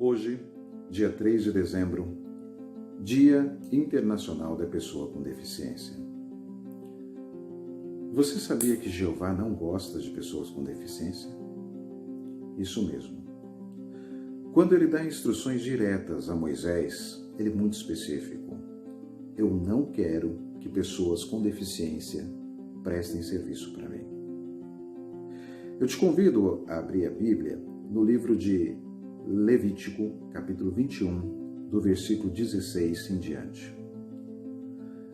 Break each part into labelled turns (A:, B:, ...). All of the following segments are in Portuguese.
A: Hoje, dia 3 de dezembro, Dia Internacional da Pessoa com Deficiência. Você sabia que Jeová não gosta de pessoas com deficiência? Isso mesmo. Quando ele dá instruções diretas a Moisés, ele é muito específico. Eu não quero que pessoas com deficiência prestem serviço para mim. Eu te convido a abrir a Bíblia no livro de Levítico, capítulo 21, do versículo 16 em diante.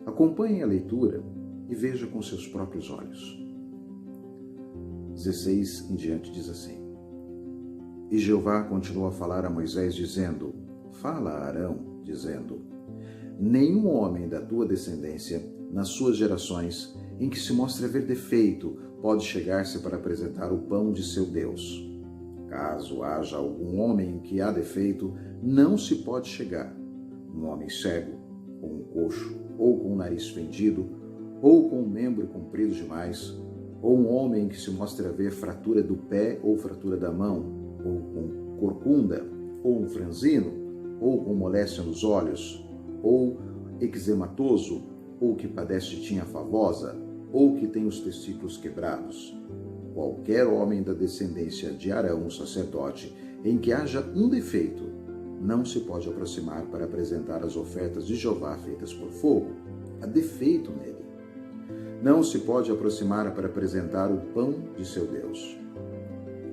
A: Acompanhe a leitura e veja com seus próprios olhos. 16 em diante diz assim: E Jeová continuou a falar a Moisés, dizendo: Fala a Arão, dizendo: Nenhum homem da tua descendência, nas suas gerações, em que se mostre haver defeito, pode chegar-se para apresentar o pão de seu Deus. Caso haja algum homem que há defeito, não se pode chegar. Um homem cego, ou um coxo, ou com o nariz fendido, ou com um membro comprido demais, ou um homem que se mostre haver fratura do pé ou fratura da mão, ou com corcunda, ou um franzino, ou com moléstia nos olhos, ou eczematoso, ou que padece de tinta favosa, ou que tem os testículos quebrados. Qualquer homem da descendência de Arão, sacerdote, em que haja um defeito, não se pode aproximar para apresentar as ofertas de Jeová feitas por fogo. Há defeito nele. Não se pode aproximar para apresentar o pão de seu Deus.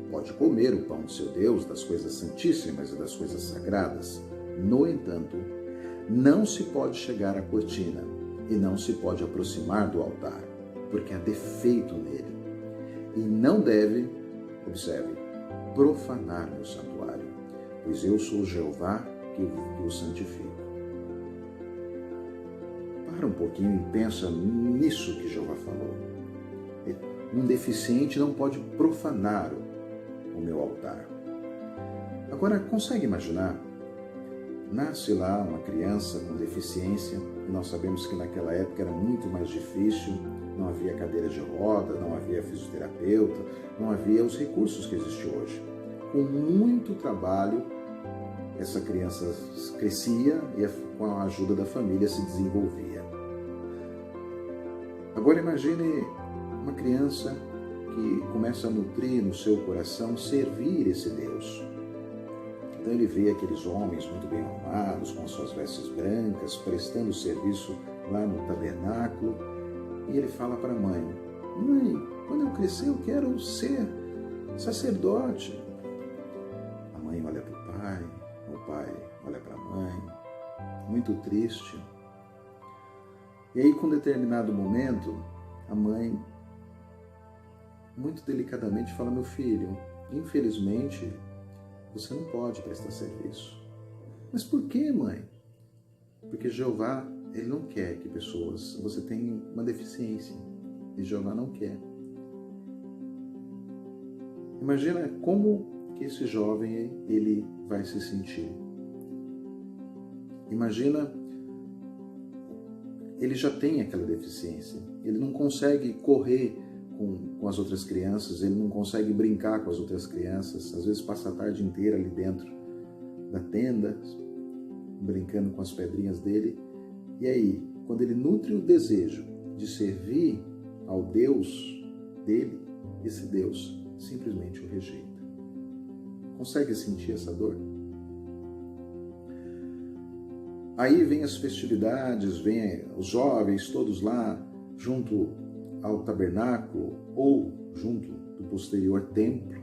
A: Pode comer o pão de seu Deus, das coisas santíssimas e das coisas sagradas. No entanto, não se pode chegar à cortina e não se pode aproximar do altar, porque há defeito nele. E não deve, observe, profanar meu santuário, pois eu sou Jeová que o santifico. Para um pouquinho e pensa nisso que Jeová falou. Um deficiente não pode profanar o meu altar. Agora, consegue imaginar? Nasce lá uma criança com deficiência, e nós sabemos que naquela época era muito mais difícil, não havia cadeira de roda, não havia fisioterapeuta, não havia os recursos que existem hoje. Com muito trabalho, essa criança crescia e com a ajuda da família se desenvolvia. Agora imagine uma criança que começa a nutrir no seu coração servir esse Deus. Então ele vê aqueles homens muito bem arrumados, com suas vestes brancas, prestando serviço lá no tabernáculo, e ele fala para a mãe: Mãe, quando eu crescer eu quero ser sacerdote. A mãe olha para o pai olha para a mãe, muito triste. E aí, com determinado momento, a mãe, muito delicadamente, fala: Meu filho, infelizmente, você não pode prestar serviço. Mas por que, mãe? Porque Jeová, ele não quer que pessoas... Você tem uma deficiência e Jeová não quer. Imagina como que esse jovem, ele vai se sentir. Imagina, ele já tem aquela deficiência. Ele não consegue correr com as outras crianças, ele não consegue brincar com as outras crianças, às vezes passa a tarde inteira ali dentro da tenda, brincando com as pedrinhas dele. E aí, quando ele nutre o desejo de servir ao Deus dele, esse Deus simplesmente o rejeita. Consegue sentir essa dor? Aí vem as festividades, vem os jovens todos lá junto ao tabernáculo ou junto do posterior templo.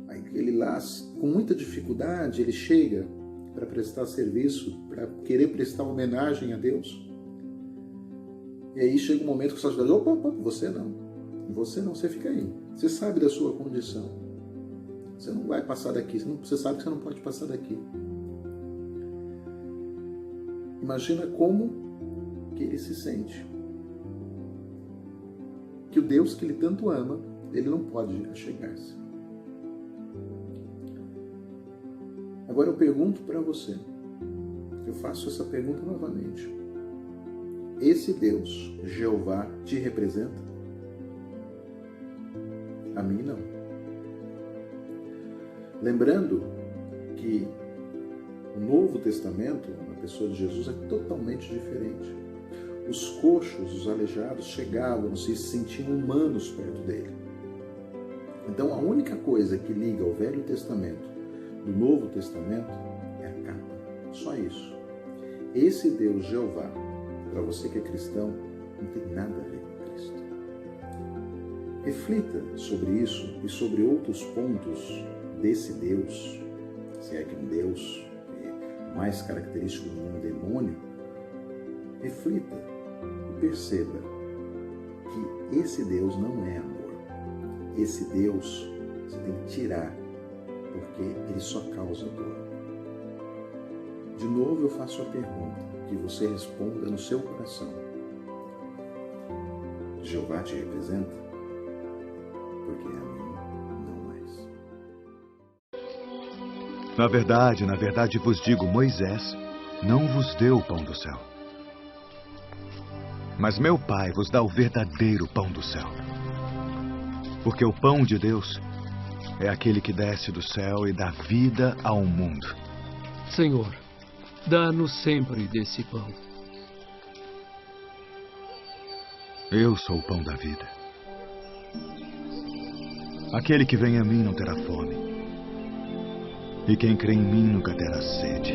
A: Aí ele lá, com muita dificuldade, ele chega para prestar serviço, para querer prestar homenagem a Deus. E aí chega um momento que o sacerdote diz: opa, você não, você fica aí. Você sabe da sua condição. Você não vai passar daqui, você sabe que você não pode passar daqui. Imagina como que ele se sente. Que o Deus que ele tanto ama, ele não pode chegar-se. Agora eu pergunto para você, eu faço essa pergunta novamente. Esse Deus, Jeová, te representa? A mim não. Lembrando que o Novo Testamento, na pessoa de Jesus, é totalmente diferente. Os coxos, os aleijados chegavam, se sentiam humanos perto dele. Então a única coisa que liga o Velho Testamento do Novo Testamento é a capa. Só isso. Esse Deus Jeová, para você que é cristão, não tem nada a ver com Cristo. Reflita sobre isso e sobre outros pontos desse Deus, se é que um Deus é mais característico de um demônio. Reflita e perceba que esse Deus não é amor. Esse Deus você tem que tirar, porque ele só causa dor. De novo eu faço a pergunta, que você responda no seu coração. Jeová te representa? Porque a mim não mais.
B: Na verdade vos digo, Moisés não vos deu o pão do céu. Mas meu Pai vos dá o verdadeiro pão do céu. Porque o pão de Deus é aquele que desce do céu e dá vida ao mundo.
C: Senhor, dá-nos sempre desse pão.
B: Eu sou o pão da vida. Aquele que vem a mim não terá fome. E quem crê em mim nunca terá sede.